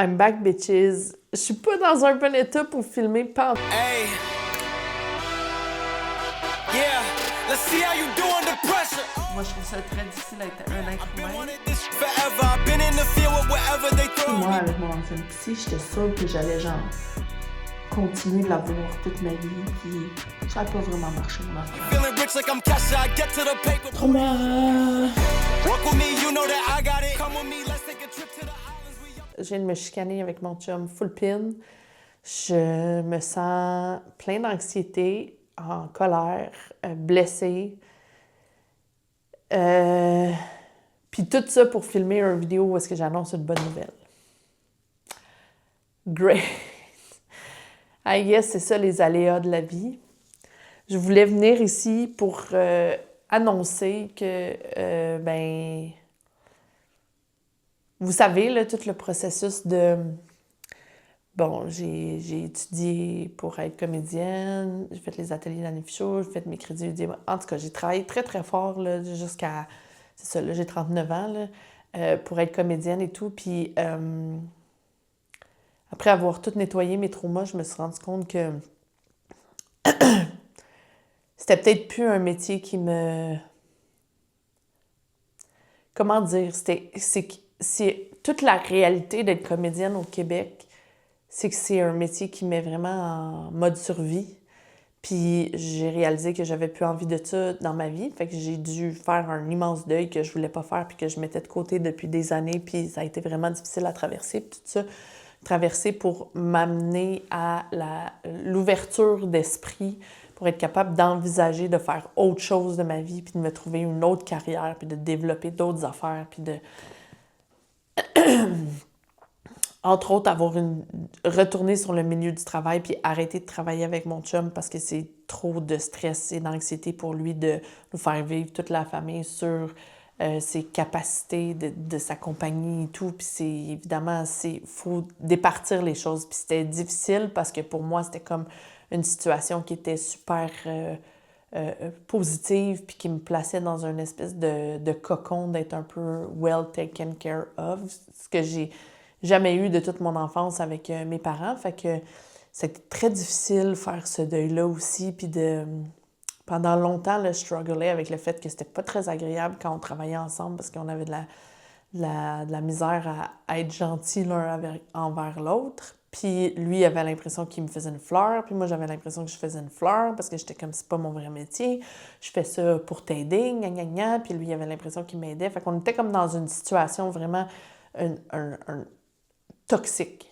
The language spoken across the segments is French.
I'm back, bitches. Je suis pas dans un bon état pour filmer pas. Hey. Yeah. Let's see how you do under pressure. Moi, je trouve ça très difficile d'être un être Been humain. wanting this forever. I've been in the field with whatever they throw. Moi, avec mon ancienne psy, j'étais sûre que j'allais genre continuer de la voir toute ma vie, puis ça n'a pas vraiment marché, mon affaire. Feeling rich like I'm Kesha. I get to the paper. Trauma! Walk with me, you know that I got it. Come with me, let's take a trip to the islands. We young. Je viens de me chicaner avec mon chum full pin. Je me sens plein d'anxiété, en colère, blessée. Puis tout ça pour filmer une vidéo où est-ce que j'annonce une bonne nouvelle. Great! I guess c'est ça les aléas de la vie. Je voulais venir ici pour annoncer que, vous savez, là, tout le processus de... Bon, j'ai étudié pour être comédienne, j'ai fait les ateliers d'Annie Fichot, j'ai fait mes crédits UDM. En tout cas, j'ai travaillé très, très fort là, jusqu'à... C'est ça, là, j'ai 39 ans, là, pour être comédienne et tout. Puis, après avoir tout nettoyé mes traumas, je me suis rendu compte que c'était peut-être plus un métier qui me... Comment dire? C'est toute la réalité d'être comédienne au Québec, c'est que c'est un métier qui met vraiment en mode survie. Puis j'ai réalisé que j'avais plus envie de ça dans ma vie. Fait que j'ai dû faire un immense deuil que je voulais pas faire puis que je mettais de côté depuis des années. Puis ça a été vraiment difficile à traverser. Puis tout ça, traverser pour m'amener à l'ouverture d'esprit, pour être capable d'envisager de faire autre chose de ma vie, puis de me trouver une autre carrière, puis de développer d'autres affaires, puis de... Entre autres, retourner sur le milieu du travail puis arrêter de travailler avec mon chum parce que c'est trop de stress et d'anxiété pour lui de nous faire vivre toute la famille sur ses capacités de sa compagnie et tout. Puis c'est évidemment, faut départir les choses. Puis c'était difficile parce que pour moi, c'était comme une situation qui était super positive puis qui me plaçait dans une espèce de cocon d'être un peu well taken care of. Ce que j'ai jamais eu de toute mon enfance avec mes parents. Fait que c'était très difficile de faire ce deuil-là aussi. Puis pendant longtemps, là, je strugglais avec le fait que c'était pas très agréable quand on travaillait ensemble parce qu'on avait de la misère à être gentil l'un envers l'autre. Puis lui avait l'impression qu'il me faisait une fleur, puis moi j'avais l'impression que je faisais une fleur parce que j'étais comme c'est pas mon vrai métier, je fais ça pour t'aider, gna gna gna, puis lui il avait l'impression qu'il m'aidait. Fait qu'on était comme dans une situation vraiment toxique.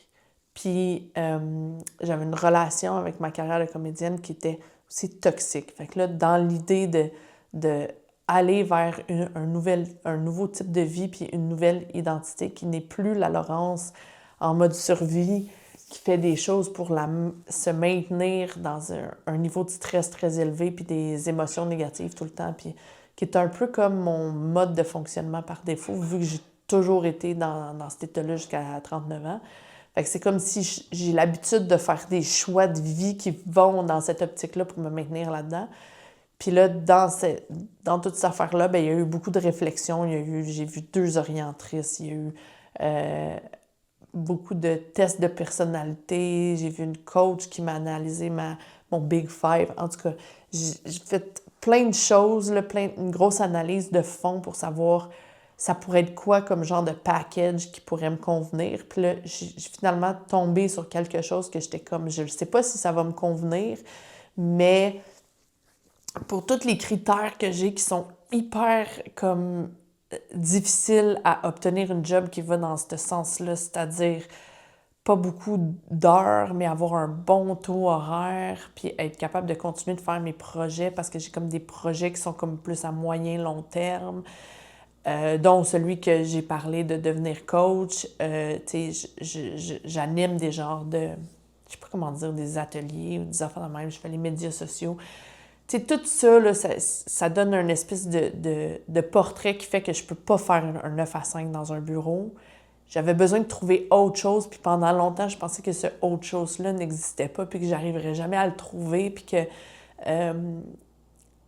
Puis j'avais une relation avec ma carrière de comédienne qui était aussi toxique. Fait que là, dans l'idée de aller vers un nouveau type de vie puis une nouvelle identité qui n'est plus la Laurence en mode survie, qui fait des choses pour se maintenir dans un niveau de stress très élevé puis des émotions négatives tout le temps, puis qui est un peu comme mon mode de fonctionnement par défaut, vu que j'ai toujours été dans cet état-là jusqu'à 39 ans. Fait que c'est comme si j'ai l'habitude de faire des choix de vie qui vont dans cette optique-là pour me maintenir là-dedans. Puis là, dans toute cette affaire-là, il y a eu beaucoup de réflexions. J'ai vu 2 orientrices, il y a eu beaucoup de tests de personnalité. J'ai vu une coach qui m'a analysé mon Big Five. En tout cas, j'ai fait plein de choses, là, une grosse analyse de fond pour savoir ça pourrait être quoi comme genre de package qui pourrait me convenir. Puis là, j'ai finalement tombé sur quelque chose que j'étais comme, je ne sais pas si ça va me convenir, mais pour tous les critères que j'ai qui sont hyper comme difficiles à obtenir une job qui va dans ce sens-là, c'est-à-dire pas beaucoup d'heures, mais avoir un bon taux horaire, puis être capable de continuer de faire mes projets parce que j'ai comme des projets qui sont comme plus à moyen, long terme. Dont celui que j'ai parlé de devenir coach. J'anime des genres de, je sais pas comment dire, des ateliers ou des affaires de même. Je fais les médias sociaux. Tu sais, tout ça, là, ça donne une espèce de portrait qui fait que je peux pas faire un 9 à 5 dans un bureau. J'avais besoin de trouver autre chose, puis pendant longtemps, je pensais que ce autre chose-là n'existait pas, puis que j'arriverais jamais à le trouver, puis que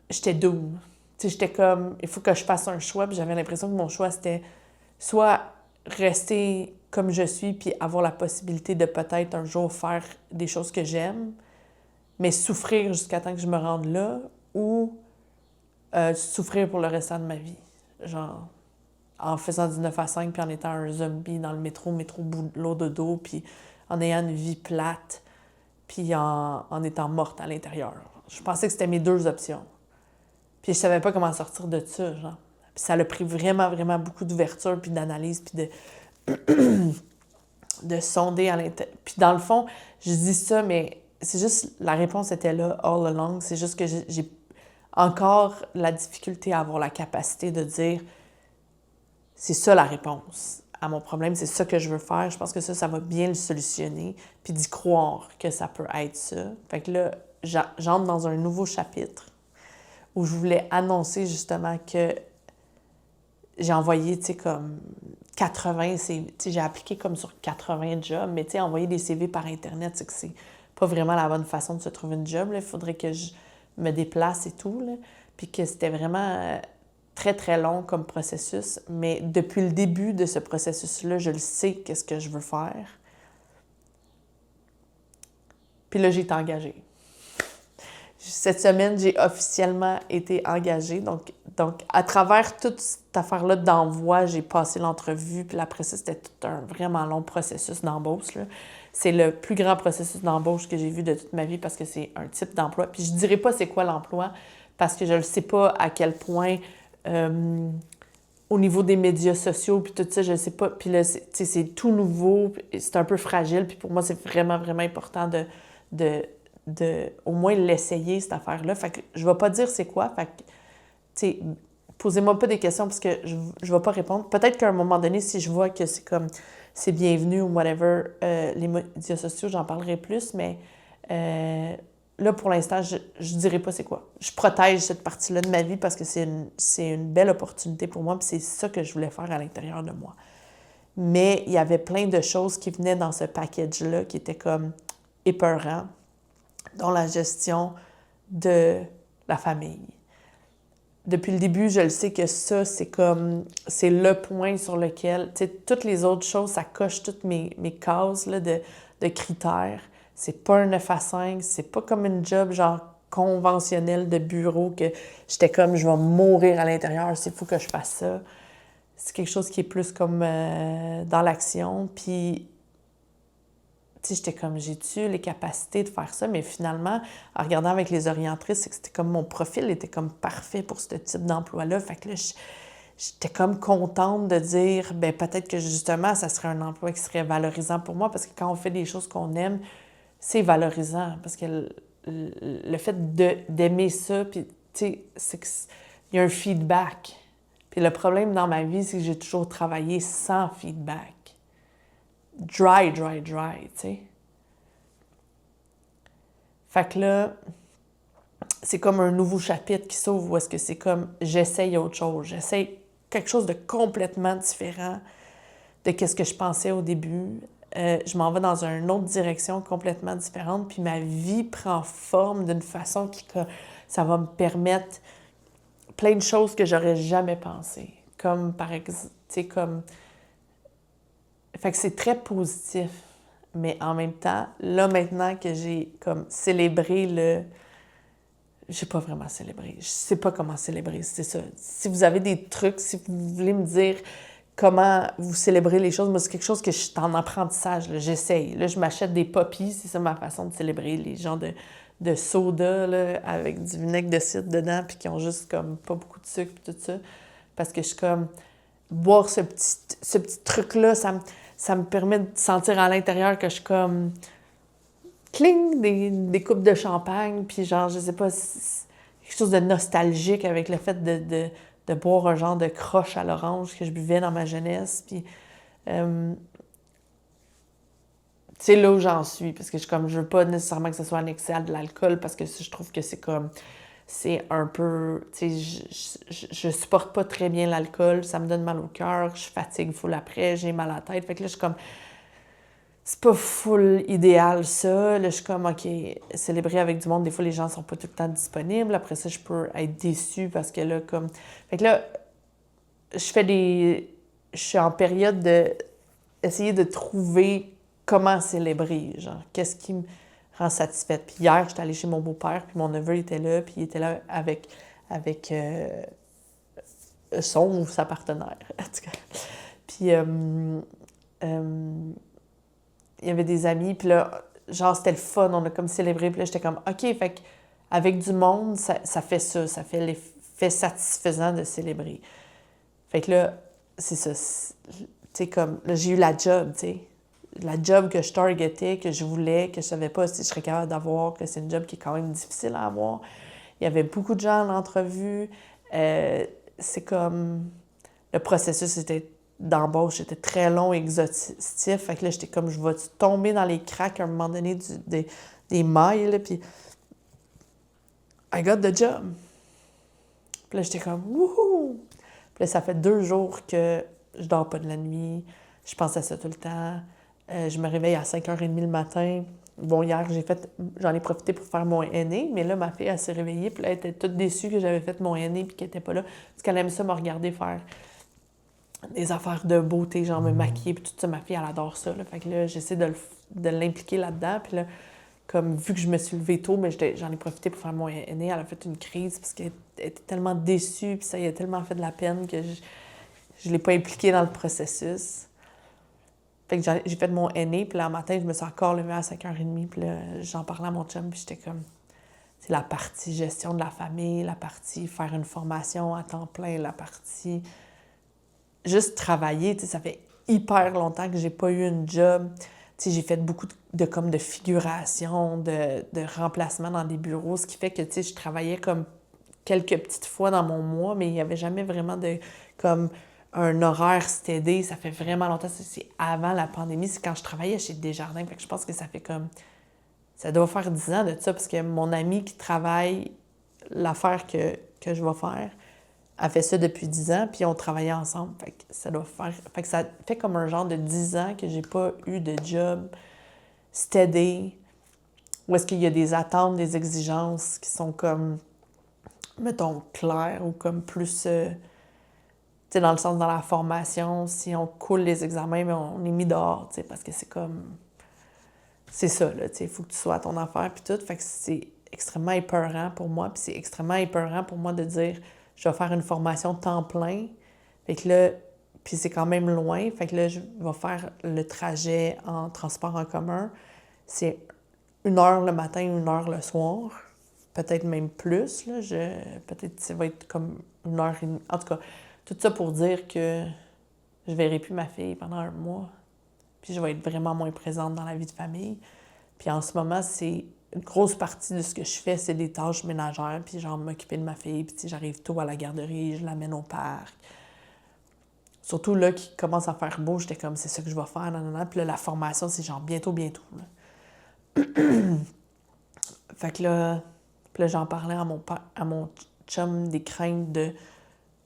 j'étais doom. Tu sais, j'étais comme, il faut que je fasse un choix, puis j'avais l'impression que mon choix, c'était soit rester comme je suis, puis avoir la possibilité de peut-être un jour faire des choses que j'aime, mais souffrir jusqu'à temps que je me rende là, ou souffrir pour le restant de ma vie. Genre, en faisant du 9 à 5, puis en étant un zombie dans le métro boulot dodo, puis en ayant une vie plate, puis en étant morte à l'intérieur. Je pensais que c'était mes deux options. Puis je savais pas comment sortir de ça, genre. Puis ça a pris vraiment, vraiment beaucoup d'ouverture, puis d'analyse, puis de sonder à l'intérieur. Puis dans le fond, je dis ça, mais c'est juste, la réponse était là all along. C'est juste que j'ai encore la difficulté à avoir la capacité de dire c'est ça la réponse à mon problème, c'est ça que je veux faire. Je pense que ça va bien le solutionner, puis d'y croire que ça peut être ça. Fait que là, j'entre dans un nouveau chapitre où je voulais annoncer justement que j'ai envoyé, tu sais, comme 80 CV. Tu sais, j'ai appliqué comme sur 80 jobs, mais tu sais, envoyer des CV par Internet, c'est que c'est pas vraiment la bonne façon de se trouver une job. Il faudrait que je me déplace et tout, là. Puis que c'était vraiment très, très long comme processus. Mais depuis le début de ce processus-là, je le sais qu'est-ce que je veux faire. Puis là, j'ai été engagée. Cette semaine, j'ai officiellement été engagée. Donc, à travers toute cette affaire-là d'envoi, j'ai passé l'entrevue. Puis après ça, c'était tout un vraiment long processus d'embauche, là. C'est le plus grand processus d'embauche que j'ai vu de toute ma vie parce que c'est un type d'emploi. Puis je dirais pas c'est quoi l'emploi parce que je ne sais pas à quel point, au niveau des médias sociaux, puis tout ça, je ne sais pas. Puis là, c'est tout nouveau, c'est un peu fragile. Puis pour moi, c'est vraiment, vraiment important de au moins l'essayer, cette affaire-là. Fait que je vais pas dire c'est quoi. Fait que, tu sais, posez-moi pas des questions parce que je vais pas répondre. Peut-être qu'à un moment donné, si je vois que c'est comme, c'est bienvenu ou whatever, les médias sociaux, j'en parlerai plus, mais là, pour l'instant, je dirais pas c'est quoi. Je protège cette partie-là de ma vie parce que c'est une belle opportunité pour moi, puis c'est ça que je voulais faire à l'intérieur de moi. Mais il y avait plein de choses qui venaient dans ce package-là qui étaient comme épeurants, dont la gestion de la famille. Depuis le début, je le sais que ça, c'est le point sur lequel, tu sais, toutes les autres choses, ça coche toutes mes cases là, de critères. C'est pas un 9 à 5, c'est pas comme une job genre conventionnelle de bureau que j'étais comme, je vais mourir à l'intérieur, c'est fou que je fasse ça. C'est quelque chose qui est plus comme dans l'action, puis tu sais, j'étais comme, j'ai-tu les capacités de faire ça? Mais finalement, en regardant avec les orientrices, c'est que c'était comme mon profil était comme parfait pour ce type d'emploi-là. Fait que là, j'étais comme contente de dire, ben peut-être que justement, ça serait un emploi qui serait valorisant pour moi parce que quand on fait des choses qu'on aime, c'est valorisant. Parce que le fait d'aimer ça, puis tu sais, c'est qu'il y a un feedback. Puis le problème dans ma vie, c'est que j'ai toujours travaillé sans feedback. Dry, tu sais. Fait que là, c'est comme un nouveau chapitre qui s'ouvre où est-ce que c'est comme, j'essaye autre chose. J'essaye quelque chose de complètement différent de ce que je pensais au début. Je m'en vais dans une autre direction complètement différente, puis ma vie prend forme d'une façon ça va me permettre plein de choses que j'aurais jamais pensé. Comme, par exemple, tu sais, comme... Fait que c'est très positif, mais en même temps, là, maintenant que j'ai comme célébré j'ai pas vraiment célébré. Je sais pas comment célébrer, c'est ça. Si vous avez des trucs, si vous voulez me dire comment vous célébrez les choses, moi, c'est quelque chose que je suis en apprentissage, là. J'essaye. Là, je m'achète des poppies, c'est ça ma façon de célébrer. Les gens de soda, là, avec du vinaigre de cidre dedans, puis qui ont juste comme pas beaucoup de sucre, puis tout ça. Parce que je suis comme... Boire ce petit truc-là, ça me permet de sentir à l'intérieur que je suis comme... Cling! Des coupes de champagne, puis genre, je sais pas, quelque chose de nostalgique avec le fait de boire un genre de croche à l'orange que je buvais dans ma jeunesse, puis... c'est là où j'en suis, parce que je veux pas nécessairement que ce soit annexé à de l'alcool, parce que je trouve que c'est comme... C'est un peu... Tu sais, je supporte pas très bien l'alcool, ça me donne mal au cœur, je fatigue full après, j'ai mal à la tête. Fait que là, je suis comme... C'est pas full idéal, ça. Là, je suis comme, OK, célébrer avec du monde, des fois, les gens sont pas tout le temps disponibles. Après ça, je peux être déçue parce que là, comme... Fait que là, je suis en période essayer de trouver comment célébrer, genre, qu'est-ce qui me rend satisfaite. Puis hier, j'étais allée chez mon beau-père, puis mon neveu était là, puis il était là avec son ou sa partenaire, en tout cas. Puis il y avait des amis, puis là, genre, c'était le fun, on a comme célébré, puis là, j'étais comme, OK, fait qu'avec du monde, ça fait ça fait l'effet satisfaisant de célébrer. Fait que là, c'est ça, tu sais, comme, là, j'ai eu la job, tu sais, la job que je targetais, que je voulais, que je savais pas si je serais capable d'avoir, que c'est une job qui est quand même difficile à avoir. Il y avait beaucoup de gens en entrevue. C'est comme... Le processus d'embauche était très long et exhaustif. Fait que là, j'étais comme, je vais tomber dans les cracks à un moment donné des mailles, là, puis I got the job. Puis là, j'étais comme, wouhou! Puis là, ça fait 2 jours que je dors pas de la nuit. Je pense à ça tout le temps. Je me réveille à 5h30 le matin. Bon, hier, j'en ai profité pour faire mon aîné, mais là, ma fille, elle s'est réveillée, puis là, elle était toute déçue que j'avais fait mon aîné puis qu'elle était pas là. Parce qu'elle aime ça me regarder faire des affaires de beauté, genre me maquiller, puis tout ça. Ma fille, elle adore ça, là. Fait que là, j'essaie de l'impliquer là-dedans. Puis là, comme vu que je me suis levée tôt, mais j'en ai profité pour faire mon aîné, elle a fait une crise parce qu'elle était tellement déçue, puis ça y a tellement fait de la peine que je l'ai pas impliquée dans le processus. Fait que j'ai fait mon aîné, puis là, le matin, je me suis encore levée à 5h30, puis là, j'en parlais à mon chum, puis j'étais comme... C'est la partie gestion de la famille, la partie faire une formation à temps plein, la partie juste travailler. Tu sais, ça fait hyper longtemps que j'ai pas eu une job. Tu sais, j'ai fait beaucoup de figuration, de remplacement dans des bureaux, ce qui fait que, tu sais, je travaillais comme quelques petites fois dans mon mois, mais il n'y avait jamais vraiment de... comme un horaire stédé. Ça fait vraiment longtemps. C'est avant la pandémie. C'est quand je travaillais chez Desjardins. Fait que je pense que ça fait comme... Ça doit faire 10 ans de ça, parce que mon ami qui travaille l'affaire que je vais faire a fait ça depuis 10 ans, puis on travaillait ensemble. Fait que ça doit faire... Fait que ça fait comme un genre de 10 ans que j'ai pas eu de job stédé, où est-ce qu'il y a des attentes, des exigences qui sont comme, mettons, claires ou comme plus... Tu sais, dans le sens, dans la formation, si on coule les examens, mais on est mis dehors, tu sais, parce que c'est comme... C'est ça, là, tu sais, il faut que tu sois à ton affaire, puis tout. Fait que c'est extrêmement épeurant pour moi, puis c'est extrêmement épeurant pour moi de dire, je vais faire une formation temps plein. Fait que là, puis c'est quand même loin, fait que là, je vais faire le trajet en transport en commun. C'est 1 heure le matin, 1 heure le soir. Peut-être même plus, là. Peut-être que ça va être comme 1h30. En tout cas, tout ça pour dire que je verrai plus ma fille pendant 1 mois. Puis je vais être vraiment moins présente dans la vie de famille. Puis en ce moment, c'est une grosse partie de ce que je fais, c'est des tâches ménagères, puis genre m'occuper de ma fille, puis j'arrive tôt à la garderie, je l'amène au parc. Surtout là, qui commence à faire beau, j'étais comme, c'est ça que je vais faire, nanana. Puis là, la formation, c'est genre bientôt, là. Fait que là, puis là, j'en parlais à mon chum des craintes de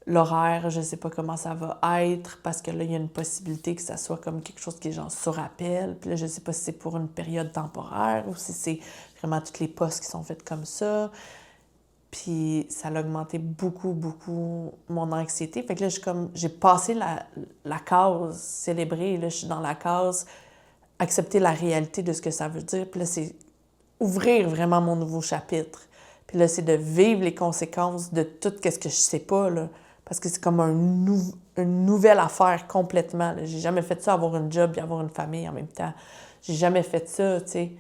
l'horaire, je sais pas comment ça va être, parce que là, il y a une possibilité que ça soit comme quelque chose qui est genre sur appel. Puis là, je sais pas si c'est pour une période temporaire ou si c'est vraiment tous les postes qui sont faits comme ça. Puis ça a augmenté beaucoup, beaucoup mon anxiété. Fait que là, j'ai passé la case célébrer. Là, je suis dans la case accepter la réalité de ce que ça veut dire. Puis là, c'est ouvrir vraiment mon nouveau chapitre. Puis là, c'est de vivre les conséquences de tout ce que je sais pas, là. Parce que c'est comme une nouvelle affaire complètement, là. J'ai jamais fait ça, avoir une job et avoir une famille en même temps. J'ai jamais fait ça, tu sais,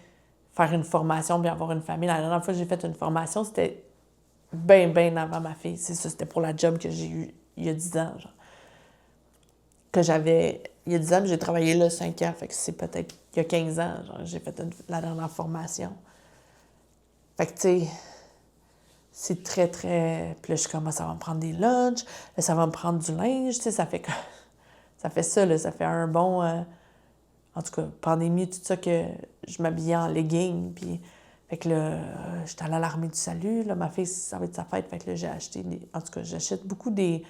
faire une formation puis avoir une famille. La dernière fois que j'ai fait une formation, c'était bien avant ma fille. C'est ça, c'était pour la job que j'ai eue il y a 10 ans, genre. Il y a 10 ans, j'ai travaillé là 5 ans, fait que c'est peut-être il y a 15 ans, genre, j'ai fait la dernière formation. Fait que, tu sais, c'est très, très... Puis là, je commence, ça va me prendre des lunchs, là, ça va me prendre du linge, tu sais, ça fait ça, là, ça fait un bon... en tout cas, pandémie, tout ça, que je m'habillais en leggings, puis... Fait que là, j'étais allée à l'Armée du Salut, là, ma fille, ça va être sa fête, fait que là, j'ai acheté... En tout cas, j'achète beaucoup des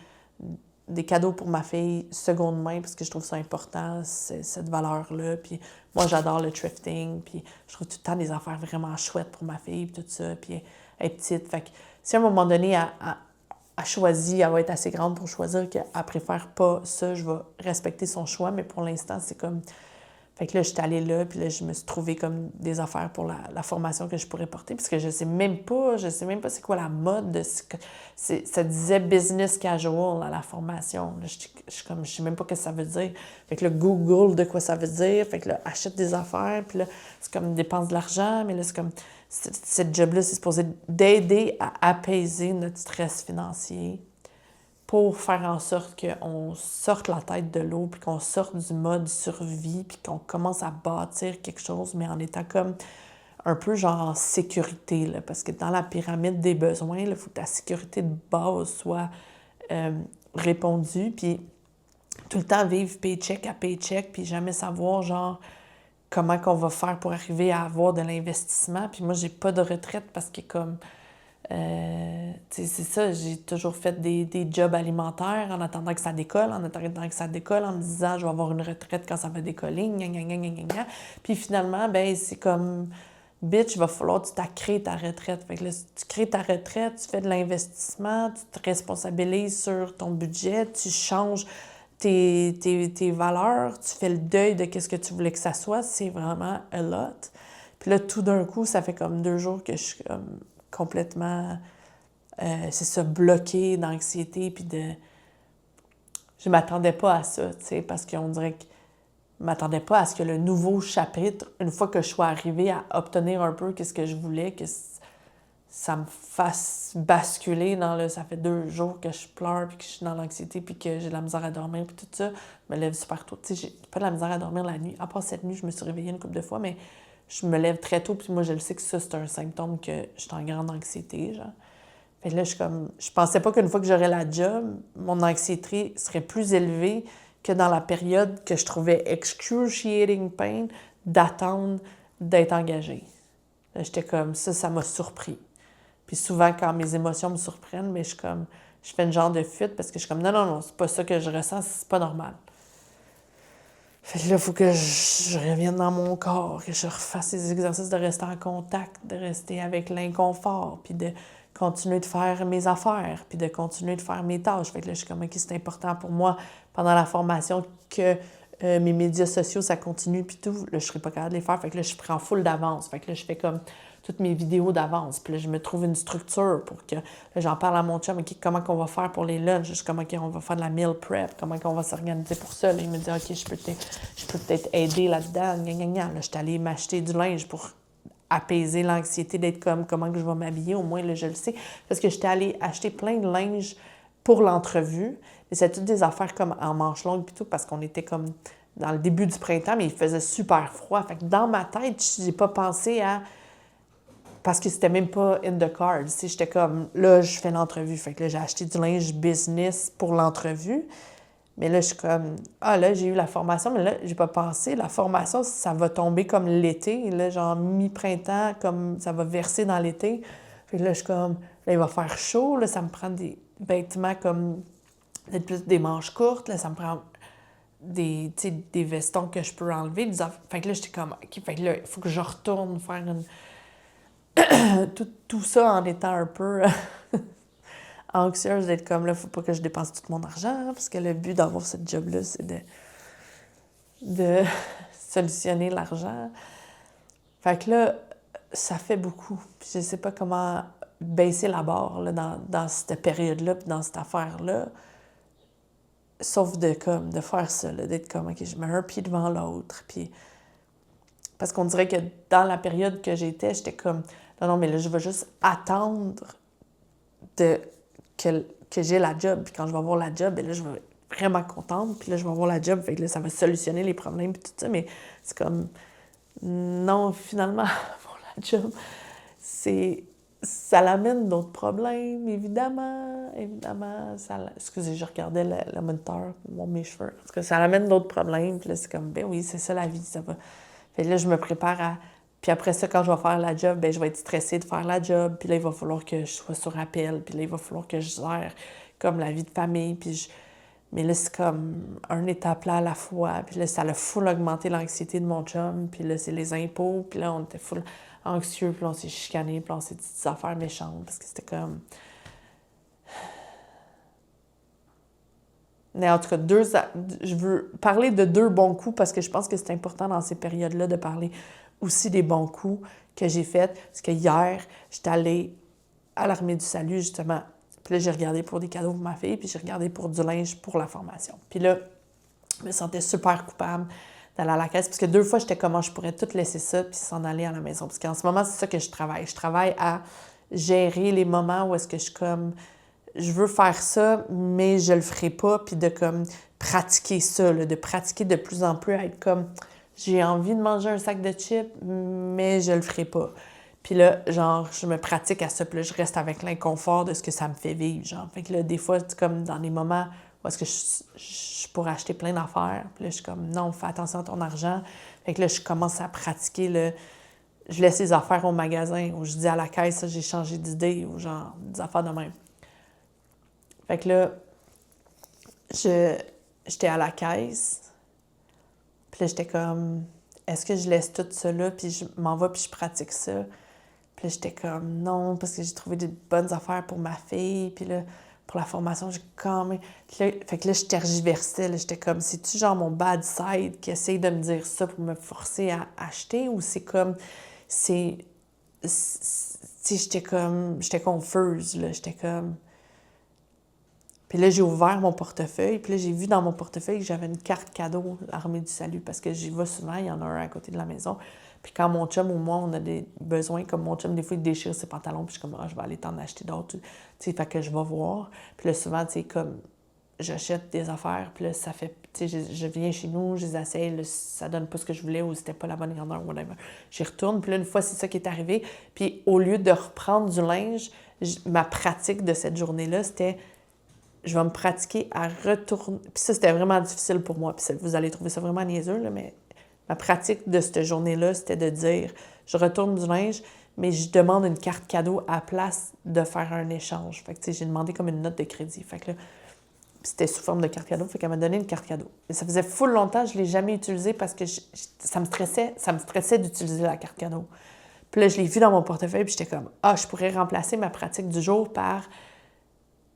cadeaux pour ma fille seconde main, parce que je trouve ça important, cette valeur-là, puis moi, j'adore le thrifting, puis je trouve tout le temps des affaires vraiment chouettes pour ma fille, puis tout ça, puis... Elle est petite. Fait que si à un moment donné, elle choisit, elle va être assez grande pour choisir qu'elle préfère pas ça, je vais respecter son choix, mais pour l'instant, c'est comme... Fait que là, j'étais allée là, puis là, je me suis trouvé comme des affaires pour la formation que je pourrais porter, parce que je sais même pas c'est quoi la mode de ça disait business casual à la formation. Là, je sais même pas ce que ça veut dire. Fait que là, Google de quoi ça veut dire, fait que là, achète des affaires, puis là, c'est comme dépense de l'argent, mais là, c'est comme, cette job-là, c'est supposé d'aider à apaiser notre stress financier, pour faire en sorte qu'on sorte la tête de l'eau, puis qu'on sorte du mode survie, puis qu'on commence à bâtir quelque chose, mais en étant comme un peu genre en sécurité, là, parce que dans la pyramide des besoins, il faut que ta sécurité de base soit répondue, puis tout le temps vivre paycheck à paycheck, puis jamais savoir genre comment qu'on va faire pour arriver à avoir de l'investissement. Puis moi, j'ai pas de retraite parce que comme... c'est ça, j'ai toujours fait des jobs alimentaires en attendant que ça décolle, en me disant je vais avoir une retraite quand ça va décoller, gna, gna, gna, gna, gna, gna. Puis finalement, ben c'est comme, bitch, il va falloir que tu crées ta retraite. Fait que là, tu crées ta retraite, tu fais de l'investissement, tu te responsabilises sur ton budget, tu changes tes valeurs, tu fais le deuil de qu'est-ce que tu voulais que ça soit, c'est vraiment a lot. Puis là, tout d'un coup, ça fait comme 2 jours que je suis comme complètement, c'est ça, bloquée d'anxiété, puis de... Je m'attendais pas à ça, tu sais, parce qu'on dirait que je m'attendais pas à ce que le nouveau chapitre, une fois que je sois arrivée à obtenir un peu ce que je voulais, que ça me fasse basculer dans le... Ça fait 2 jours que je pleure, puis que je suis dans l'anxiété, puis que j'ai de la misère à dormir, puis tout ça. Je me lève super tôt. Tu sais, j'ai pas de la misère à dormir la nuit. À part cette nuit, je me suis réveillée une couple de fois, mais je me lève très tôt, puis moi, je le sais que ça, c'est un symptôme que je suis en grande anxiété, genre. Fait que là, je pensais pas qu'une fois que j'aurais la job, mon anxiété serait plus élevée que dans la période que je trouvais excruciating pain d'attendre d'être engagée. Là, j'étais comme, ça m'a surpris. Puis souvent, quand mes émotions me surprennent, mais je fais une genre de fuite parce que je suis comme, non, c'est pas ça que je ressens, c'est pas normal. Fait que là, il faut que je revienne dans mon corps, que je refasse ces exercices de rester en contact, de rester avec l'inconfort, puis de continuer de faire mes affaires, puis de continuer de faire mes tâches. Fait que là, je suis comme, OK, c'est important pour moi pendant la formation que mes médias sociaux, ça continue, puis tout. Là, je serais pas capable de les faire. Fait que là, je prends full d'avance. Fait que là, je fais comme toutes mes vidéos d'avance. Puis là, je me trouve une structure pour que... Là, j'en parle à mon chum, OK, comment qu'on va faire pour les lunchs? Comment on va faire de la meal prep? Comment qu'on va s'organiser pour ça? Là, il me dit, OK, je peux peut-être aider là-dedans. Gna, gna, gna. Là, je suis allée m'acheter du linge pour apaiser l'anxiété d'être comme comment que je vais m'habiller. Au moins, là, je le sais. Parce que j'étais allée acheter plein de linge pour l'entrevue. Mais c'était toutes des affaires comme en manches longues puis tout, parce qu'on était comme dans le début du printemps, mais il faisait super froid. Fait que dans ma tête, j'ai pas pensé à... Parce que c'était même pas in the cards. J'étais comme, là, je fais l'entrevue. Fait que là, j'ai acheté du linge business pour l'entrevue. Mais là, je suis comme, là, j'ai eu la formation, mais là, j'ai pas pensé. La formation, ça va tomber comme l'été. Là, genre mi-printemps, comme ça va verser dans l'été. Fait que là, je suis comme, là, il va faire chaud. Là, ça me prend des vêtements comme, peut-être plus des manches courtes. Là, ça me prend des vestons que je peux enlever. Fait que là, j'étais comme, OK, fait que là, il faut que je retourne faire une... tout ça en étant un peu anxieuse d'être comme là, faut pas que je dépense tout mon argent, parce que le but d'avoir ce job-là, c'est de solutionner l'argent. Fait que là, ça fait beaucoup. Puis je sais pas comment baisser la barre là, dans cette période-là, puis dans cette affaire-là, sauf de faire ça, là, d'être comme, OK, je mets un pied devant l'autre, puis... Parce qu'on dirait que dans la période que j'étais comme... Non, mais là, je vais juste attendre que j'ai la job. Puis quand je vais avoir la job, bien là, je vais être vraiment contente. Puis là, je vais avoir la job. Fait que là, ça va solutionner les problèmes puis tout ça. Mais c'est comme... Non, finalement, avoir la job, ça l'amène d'autres problèmes, évidemment. Excusez, je regardais le moniteur, mes cheveux. En tout cas, ça l'amène d'autres problèmes. Puis là, c'est comme, ben oui, c'est ça la vie, ça va... Fait que là, je me prépare à... Puis après ça, quand je vais faire la job, bien, je vais être stressée de faire la job. Puis là, il va falloir que je sois sur appel. Puis là, il va falloir que je gère comme la vie de famille. Mais là, c'est comme un étape là à la fois. Puis là, ça a full augmenté l'anxiété de mon chum. Puis là, c'est les impôts. Puis là, on était full anxieux. Puis là, on s'est chicané. Puis là, on s'est dit des affaires méchantes. Parce que c'était comme... Mais en tout cas, je veux parler de 2 bons coups parce que je pense que c'est important dans ces périodes-là de parler aussi des bons coups que j'ai faits. Parce que hier, j'étais allée à l'Armée du Salut, justement. Puis là, j'ai regardé pour des cadeaux pour ma fille, puis j'ai regardé pour du linge pour la formation. Puis là, je me sentais super coupable d'aller à la caisse, parce que 2 fois, j'étais comment je pourrais tout laisser ça puis s'en aller à la maison. Parce qu'en ce moment, c'est ça que je travaille. Je travaille à gérer les moments où est-ce que je veux faire ça, mais je le ferai pas, puis de comme pratiquer ça, là, de pratiquer de plus en plus à être comme, j'ai envie de manger un sac de chips, mais je le ferai pas. Puis là, genre, je me pratique à ça, puis là, je reste avec l'inconfort de ce que ça me fait vivre, genre. Fait que là, des fois, c'est comme dans des moments où est-ce que je pourrais acheter plein d'affaires, puis là, je suis comme, non, fais attention à ton argent. Fait que là, je commence à pratiquer le... Je laisse les affaires au magasin, ou je dis à la caisse, ça, j'ai changé d'idée, ou genre, des affaires de même. Fait que là, j'étais à la caisse, puis là, j'étais comme, est-ce que je laisse tout ça là, puis je m'en vais, puis je pratique ça? Puis là, j'étais comme, non, parce que j'ai trouvé des bonnes affaires pour ma fille, puis là, pour la formation, j'ai quand même... Là, fait que là, je tergiversais, là, j'étais comme, c'est-tu genre mon bad side qui essaye de me dire ça pour me forcer à acheter, ou c'est comme, j'étais confuse, là, j'étais comme... Puis là, j'ai ouvert mon portefeuille, puis là, j'ai vu dans mon portefeuille que j'avais une carte cadeau Armée du Salut, parce que j'y vais souvent, il y en a un à côté de la maison. Puis quand mon chum ou moi, on a des besoins, comme mon chum, des fois, il déchire ses pantalons, puis je suis comme, je vais aller t'en acheter d'autres, tu sais, fait que je vais voir. Puis là, souvent, tu sais, comme, j'achète des affaires, puis là, ça fait, tu sais, je viens chez nous, je les essaye, là, ça donne pas ce que je voulais, ou c'était pas la bonne grandeur, whatever. J'y retourne, puis là, une fois, c'est ça qui est arrivé. Puis au lieu de reprendre du linge, ma pratique de cette journée-là, c'était... Je vais me pratiquer à retourner... Puis ça, c'était vraiment difficile pour moi. Puis vous allez trouver ça vraiment niaiseux, là, mais ma pratique de cette journée-là, c'était de dire, je retourne du linge, mais je demande une carte cadeau à la place de faire un échange. Fait que, tu sais, j'ai demandé comme une note de crédit. Fait que là, c'était sous forme de carte cadeau, fait qu'elle m'a donné une carte cadeau. Mais ça faisait full longtemps, je ne l'ai jamais utilisée parce que ça me stressait d'utiliser la carte cadeau. Puis là, je l'ai vue dans mon portefeuille, puis j'étais comme, je pourrais remplacer ma pratique du jour par...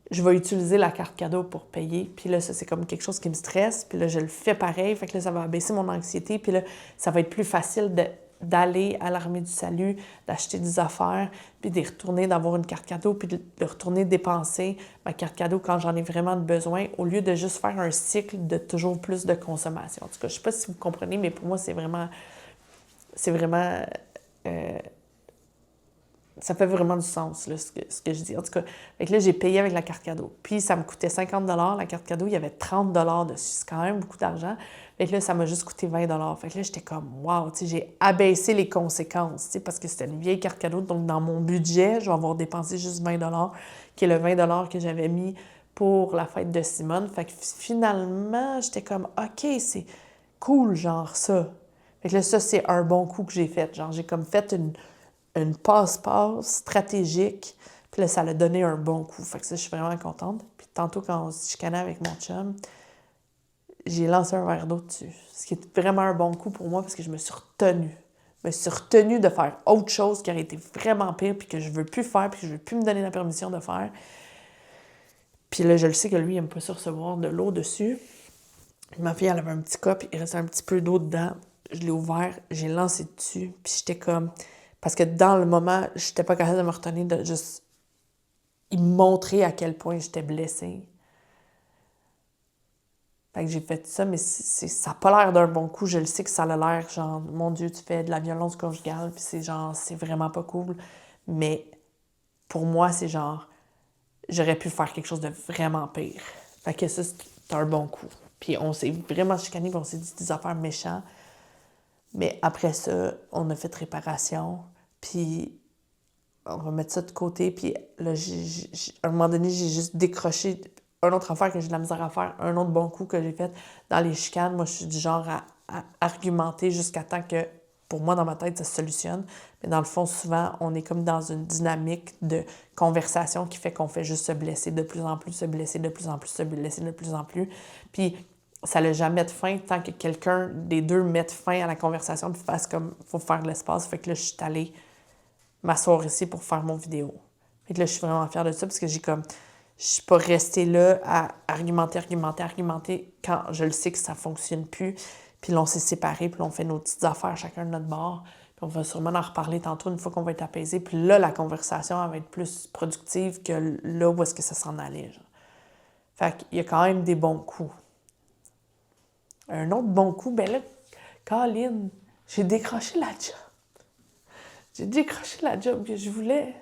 Je vais utiliser la carte cadeau pour payer. Puis là, ça, c'est comme quelque chose qui me stresse. Puis là, je le fais pareil. Fait que là, ça va abaisser mon anxiété. Puis là, ça va être plus facile d'aller à l'Armée du Salut, d'acheter des affaires, puis d'y retourner, d'avoir une carte cadeau, puis de retourner dépenser ma carte cadeau quand j'en ai vraiment besoin, au lieu de juste faire un cycle de toujours plus de consommation. En tout cas, je ne sais pas si vous comprenez, mais pour moi, c'est vraiment ça fait vraiment du sens, là, ce que je dis. En tout cas, fait que là, j'ai payé avec la carte cadeau. Puis, ça me coûtait 50 la carte cadeau. Il y avait 30 dessus. C'est quand même beaucoup d'argent. Fait que là, ça m'a juste coûté 20 Fait que là, j'étais comme, wow, tu sais, j'ai abaissé les conséquences, tu sais, parce que c'était une vieille carte cadeau. Donc, dans mon budget, je vais avoir dépensé juste 20 qui est le 20 que j'avais mis pour la fête de Simone. Fait que finalement, j'étais comme, OK, c'est cool, genre ça. Fait que là, ça, c'est un bon coup que j'ai fait. Genre, j'ai comme fait une passe-passe stratégique. Puis là, ça l'a donné un bon coup. Fait que ça, je suis vraiment contente. Puis tantôt, quand on se chicanait avec mon chum, j'ai lancé un verre d'eau dessus. Ce qui est vraiment un bon coup pour moi parce que je me suis retenue. Je me suis retenue de faire autre chose qui aurait été vraiment pire puis que je veux plus faire puis que je veux plus me donner la permission de faire. Puis là, je le sais que lui, il n'aime pas ça recevoir de l'eau dessus. Ma fille, elle avait un petit cup, il restait un petit peu d'eau dedans. Je l'ai ouvert, j'ai lancé dessus. Puis j'étais comme... Parce que dans le moment, je n'étais pas capable de me retenir de juste y montrer à quel point j'étais blessée. Fait que j'ai fait ça, mais ça n'a pas l'air d'un bon coup. Je le sais que ça a l'air, genre, mon Dieu, tu fais de la violence conjugale, puis c'est genre, c'est vraiment pas cool. Mais pour moi, c'est genre, j'aurais pu faire quelque chose de vraiment pire. Fait que ça, c'est un bon coup. Puis on s'est vraiment chicané, puis on s'est dit des affaires méchantes. Mais après ça, on a fait réparation, puis on va mettre ça de côté. Puis là, à un moment donné, j'ai juste décroché une autre affaire que j'ai de la misère à faire, un autre bon coup que j'ai fait dans les chicanes. Moi, je suis du genre à argumenter jusqu'à temps que, pour moi, dans ma tête, ça se solutionne. Mais dans le fond, souvent, on est comme dans une dynamique de conversation qui fait qu'on fait juste se blesser de plus en plus, se blesser de plus en plus, se blesser de plus en plus. Puis ça n'a jamais de fin tant que quelqu'un des deux mette fin à la conversation puis fasse comme, faut faire de l'espace. Fait que là, je suis allée m'asseoir ici pour faire mon vidéo. Fait que là, je suis vraiment fière de ça parce que j'ai comme, Je suis pas restée là à argumenter quand je le sais que ça fonctionne plus. Puis là, on s'est séparés, puis là, on fait nos petites affaires chacun de notre bord. Puis on va sûrement en reparler tantôt une fois qu'on va être apaisé. Puis là, la conversation, elle va être plus productive que là où est-ce que ça s'en allait. Genre. Fait qu'il y a quand même des bons coups. Un autre bon coup, ben là, Colin, j'ai décroché la job. J'ai décroché la job que je voulais.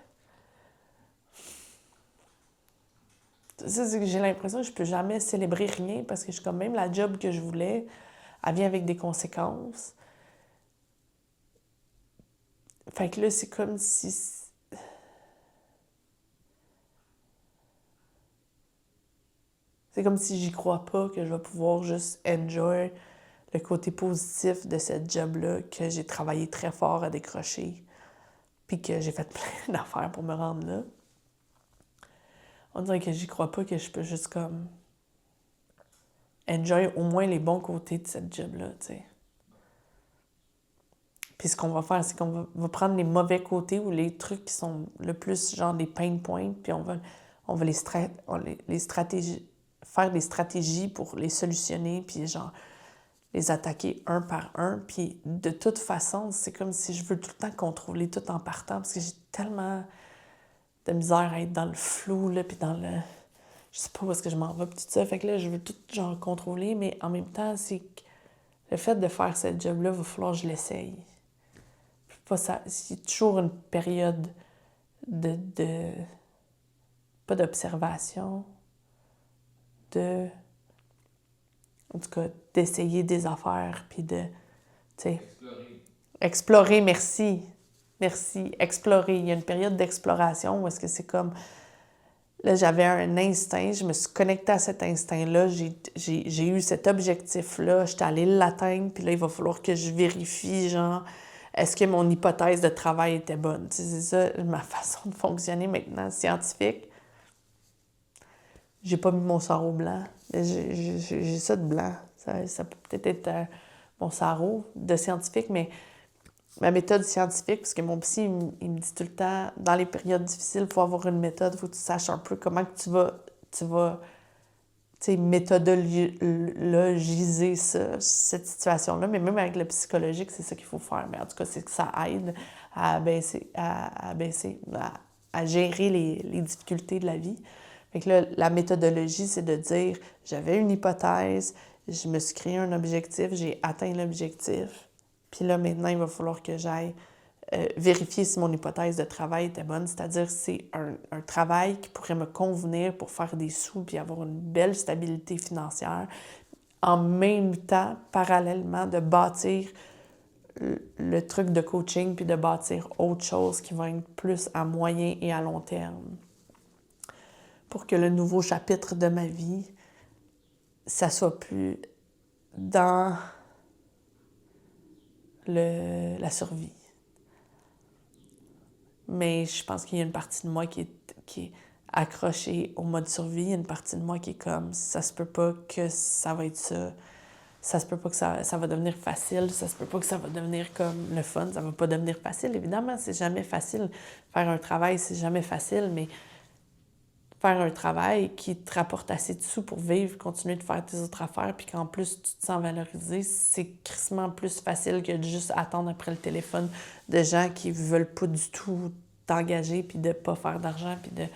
Ça, c'est que j'ai l'impression que je peux jamais célébrer rien parce que je suis comme même la job que je voulais, elle vient avec des conséquences. Fait que là, c'est comme si... C'est comme si j'y crois pas que je vais pouvoir juste enjoy le côté positif de cette job-là que j'ai travaillé très fort à décrocher puis que j'ai fait plein d'affaires pour me rendre là. On dirait que j'y crois pas que je peux juste comme enjoy au moins les bons côtés de cette job-là, tu sais. Puis ce qu'on va faire, c'est qu'on va prendre les mauvais côtés ou les trucs qui sont le plus genre des pain points, puis on va les stratégies, faire des stratégies pour les solutionner, puis genre les attaquer un par un. Puis de toute façon, c'est comme si je veux tout le temps contrôler tout en partant, parce que j'ai tellement de misère à être dans le flou, là, puis dans le... Je sais pas où est-ce que je m'en vais, puis tout ça. Fait que là, je veux tout genre contrôler, mais en même temps, c'est que le fait de faire cette job-là, il va falloir que je l'essaye. Pas ça, c'est toujours une période de pas d'observation, en tout cas, d'essayer des affaires, puis de, tu sais... Explorer, merci. Merci, explorer. Il y a une période d'exploration où est-ce que c'est comme... Là, j'avais un instinct, je me suis connectée à cet instinct-là, j'ai eu cet objectif-là, j'étais allée l'atteindre, puis là, il va falloir que je vérifie, genre, est-ce que mon hypothèse de travail était bonne? Tu sais, c'est ça, ma façon de fonctionner maintenant, scientifique. J'ai pas mis mon sarrau blanc. J'ai ça de blanc. Ça peut peut-être être mon sarrau de scientifique, mais ma méthode scientifique, parce que mon psy, il me dit tout le temps, dans les périodes difficiles, il faut avoir une méthode, il faut que tu saches un peu comment que tu vas méthodologiser cette situation-là. Mais même avec le psychologique, c'est ça qu'il faut faire. Mais en tout cas, c'est que ça aide à gérer les difficultés de la vie. Fait que là, la méthodologie, c'est de dire, j'avais une hypothèse, je me suis créé un objectif, j'ai atteint l'objectif. Puis là, maintenant, il va falloir que j'aille vérifier si mon hypothèse de travail était bonne, c'est-à-dire c'est un travail qui pourrait me convenir pour faire des sous puis avoir une belle stabilité financière, en même temps, parallèlement, de bâtir le truc de coaching puis de bâtir autre chose qui va être plus à moyen et à long terme. Pour que le nouveau chapitre de ma vie, ça soit plus dans la survie. Mais je pense qu'il y a une partie de moi qui est accrochée au mode survie. Il y a une partie de moi qui est comme, ça se peut pas que ça va être ça. Ça se peut pas que ça va devenir facile. Ça se peut pas que ça va devenir comme le fun. Ça va pas devenir facile. Évidemment, c'est jamais facile. Faire un travail, c'est jamais facile, mais faire un travail qui te rapporte assez de sous pour vivre, continuer de faire tes autres affaires, puis qu'en plus, tu te sens valorisé, c'est crissement plus facile que de juste attendre après le téléphone de gens qui veulent pas du tout t'engager, puis de pas faire d'argent, puis de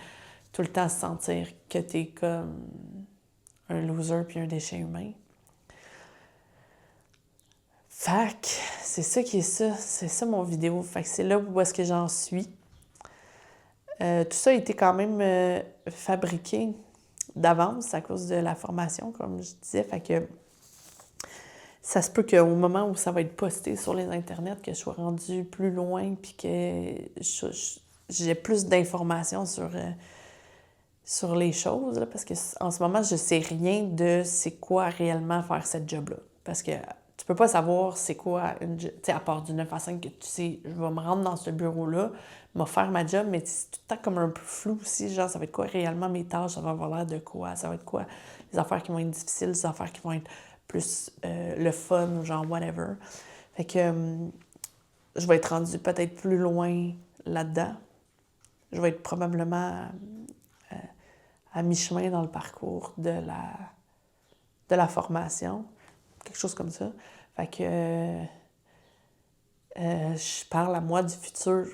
tout le temps se sentir que t'es comme un loser puis un déchet humain. Fait que c'est ça qui est ça. C'est ça mon vidéo. Fait que c'est là où est-ce que j'en suis. Tout ça a été quand même fabriqué d'avance à cause de la formation, comme je disais. Fait que ça se peut qu'au moment où ça va être posté sur les internets, que je sois rendue plus loin puis que j'ai plus d'informations sur les choses. Là, parce qu'en ce moment, je sais rien de c'est quoi réellement faire cette job-là. Parce que tu peux pas savoir c'est quoi une job, tu sais, à part du 9 à 5 que tu sais, je vais me rendre dans ce bureau-là, me faire ma job, mais c'est tout le temps comme un peu flou aussi, genre ça va être quoi réellement mes tâches, ça va avoir l'air de quoi, ça va être quoi les affaires qui vont être difficiles, les affaires qui vont être plus le fun ou genre whatever. Fait que je vais être rendue peut-être plus loin là-dedans. Je vais être probablement à mi-chemin dans le parcours de la formation. Quelque chose comme ça. Fait que je parle à moi du futur.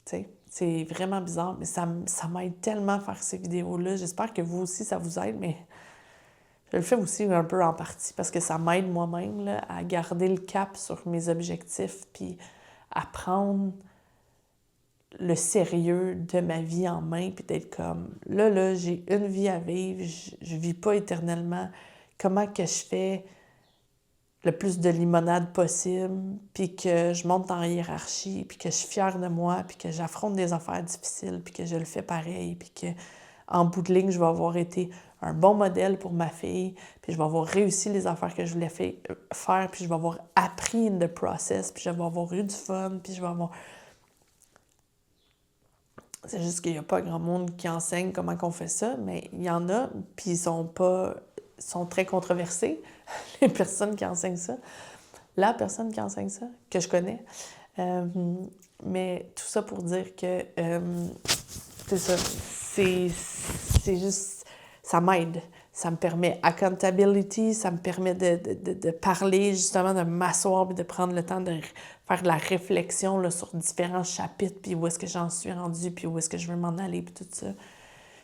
Tu sais, c'est vraiment bizarre, mais ça m'aide tellement à faire ces vidéos-là. J'espère que vous aussi, ça vous aide, mais je le fais aussi un peu en partie parce que ça m'aide moi-même là, à garder le cap sur mes objectifs puis à prendre le sérieux de ma vie en main puis d'être comme, là, j'ai une vie à vivre, je vis pas éternellement. Comment que je fais le plus de limonade possible, puis que je monte en hiérarchie, puis que je suis fière de moi, puis que j'affronte des affaires difficiles, puis que je le fais pareil, puis que en bout de ligne, je vais avoir été un bon modèle pour ma fille, puis je vais avoir réussi les affaires que je voulais faire, puis je vais avoir appris in the process, puis je vais avoir eu du fun, puis je vais avoir... C'est juste qu'il n'y a pas grand monde qui enseigne comment on fait ça, mais il y en a, puis ils sont très controversés, les personnes qui enseignent ça. La personne qui enseigne ça, que je connais. Mais tout ça pour dire que c'est ça. C'est juste... Ça m'aide. Ça me permet accountability, ça me permet de parler, justement, de m'asseoir et de prendre le temps de faire de la réflexion là, sur différents chapitres, puis où est-ce que j'en suis rendue, puis où est-ce que je veux m'en aller, puis tout ça.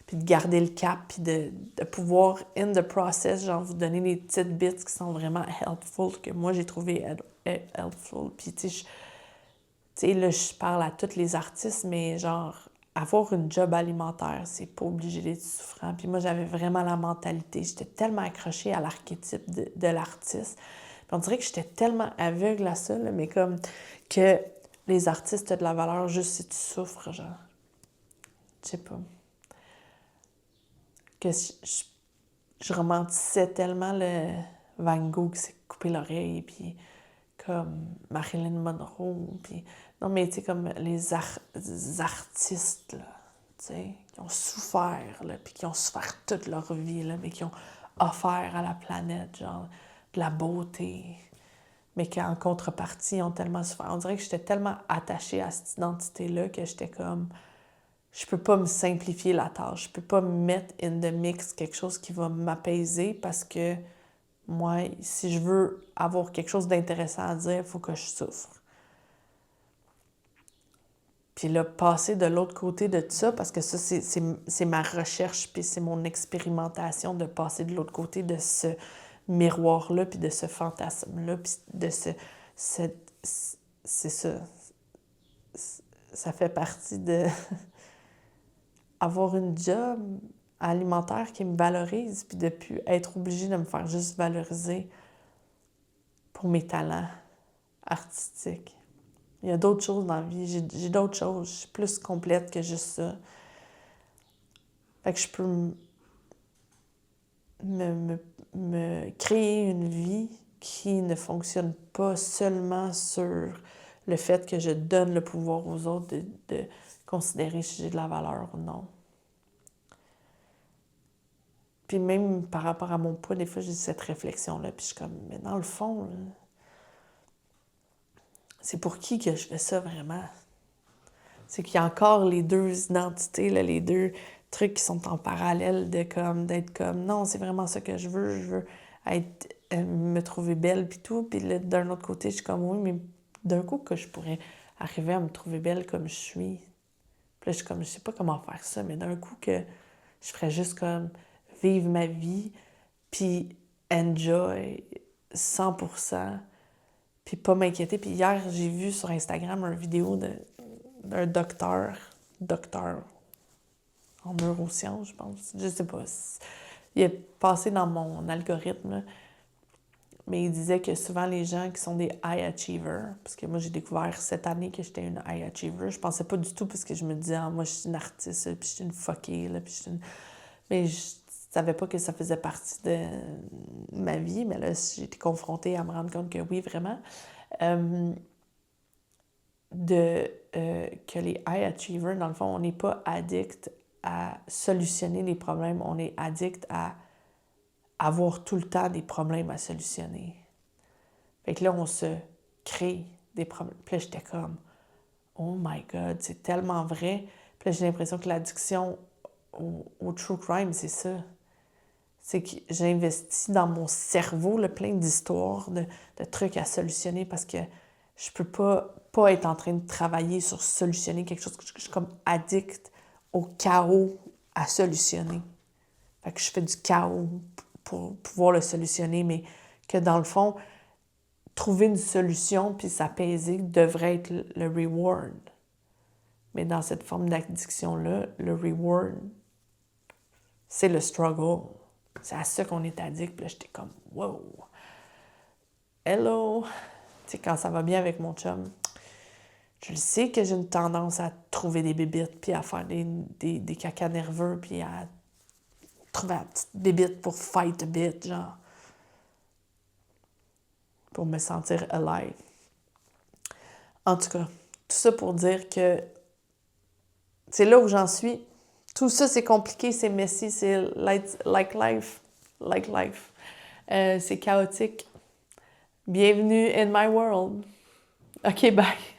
Puis de garder le cap, puis de pouvoir, in the process, genre vous donner des petites bits qui sont vraiment helpful, que moi j'ai trouvé helpful. Puis tu sais, là, je parle à tous les artistes, mais genre, avoir une job alimentaire, c'est pas obligé d'être souffrant. Puis moi, j'avais vraiment la mentalité, j'étais tellement accrochée à l'archétype de l'artiste. Puis on dirait que j'étais tellement aveugle à ça, là, mais comme que les artistes ont de la valeur juste si tu souffres, genre. Je sais pas. Que je romantissais tellement le Van Gogh qui s'est coupé l'oreille, puis comme Marilyn Monroe, puis... Non, mais tu sais, comme les artistes, là, tu sais, qui ont souffert, là, puis qui ont souffert toute leur vie, là, mais qui ont offert à la planète, genre, de la beauté, mais qui, en contrepartie, ont tellement souffert. On dirait que j'étais tellement attachée à cette identité-là que j'étais comme... Je peux pas me simplifier la tâche. Je peux pas me mettre in the mix quelque chose qui va m'apaiser parce que moi, si je veux avoir quelque chose d'intéressant à dire, il faut que je souffre. Puis là, passer de l'autre côté de tout ça, parce que ça, c'est ma recherche, puis c'est mon expérimentation de passer de l'autre côté de ce miroir-là, puis de ce fantasme-là, puis de c'est ça. Ça fait partie de... avoir une job alimentaire qui me valorise, puis de plus être obligée de me faire juste valoriser pour mes talents artistiques. Il y a d'autres choses dans la vie. J'ai d'autres choses. Je suis plus complète que juste ça. Fait que je peux me créer une vie qui ne fonctionne pas seulement sur le fait que je donne le pouvoir aux autres de considérer si j'ai de la valeur ou non. Puis même par rapport à mon poids, des fois, j'ai cette réflexion-là. Puis je suis comme, mais dans le fond, là, c'est pour qui que je fais ça vraiment? C'est qu'il y a encore les deux identités, là, les deux trucs qui sont en parallèle d'être comme, non, c'est vraiment ça que je veux être, me trouver belle puis tout. Puis là, d'un autre côté, je suis comme, oui, mais d'un coup que je pourrais arriver à me trouver belle comme je suis. Puis là, je suis comme, je sais pas comment faire ça, mais d'un coup que je ferais juste comme vivre ma vie, puis enjoy 100%, puis pas m'inquiéter. Puis hier, j'ai vu sur Instagram une vidéo d'un docteur en neurosciences, je pense. Je sais pas. Il est passé dans mon algorithme, là. Mais il disait que souvent les gens qui sont des high achievers, parce que moi j'ai découvert cette année que j'étais une high achiever, je pensais pas du tout parce que je me disais, ah, moi je suis une artiste, puis je suis une fuckée, là, puis je suis une... Mais je savais pas que ça faisait partie de ma vie, mais là j'ai été confrontée à me rendre compte que oui, vraiment. Que les high achievers, dans le fond, on n'est pas addict à solutionner les problèmes, on est addict à avoir tout le temps des problèmes à solutionner. Fait que là, on se crée des problèmes. Puis là, j'étais comme, oh my God, c'est tellement vrai. Puis là, j'ai l'impression que l'addiction au true crime, c'est ça. C'est que j'investis dans mon cerveau là, plein d'histoires, de trucs à solutionner parce que je peux pas être en train de travailler sur solutionner quelque chose. Je suis comme addict au chaos à solutionner. Fait que je fais du chaos pour pouvoir le solutionner, mais que dans le fond, trouver une solution puis s'apaiser devrait être le reward. Mais dans cette forme d'addiction-là, le reward, c'est le struggle. C'est à ça qu'on est addict. Puis là, j'étais comme, wow! Hello! Tu sais, quand ça va bien avec mon chum, je le sais que j'ai une tendance à trouver des bébites, puis à faire des cacas nerveux, puis à trouver la petite bébite pour fight a bit, genre. Pour me sentir alive. En tout cas, tout ça pour dire que c'est là où j'en suis. Tout ça, c'est compliqué, c'est messy, c'est like life. Like life. C'est chaotique. Bienvenue in my world. OK, bye.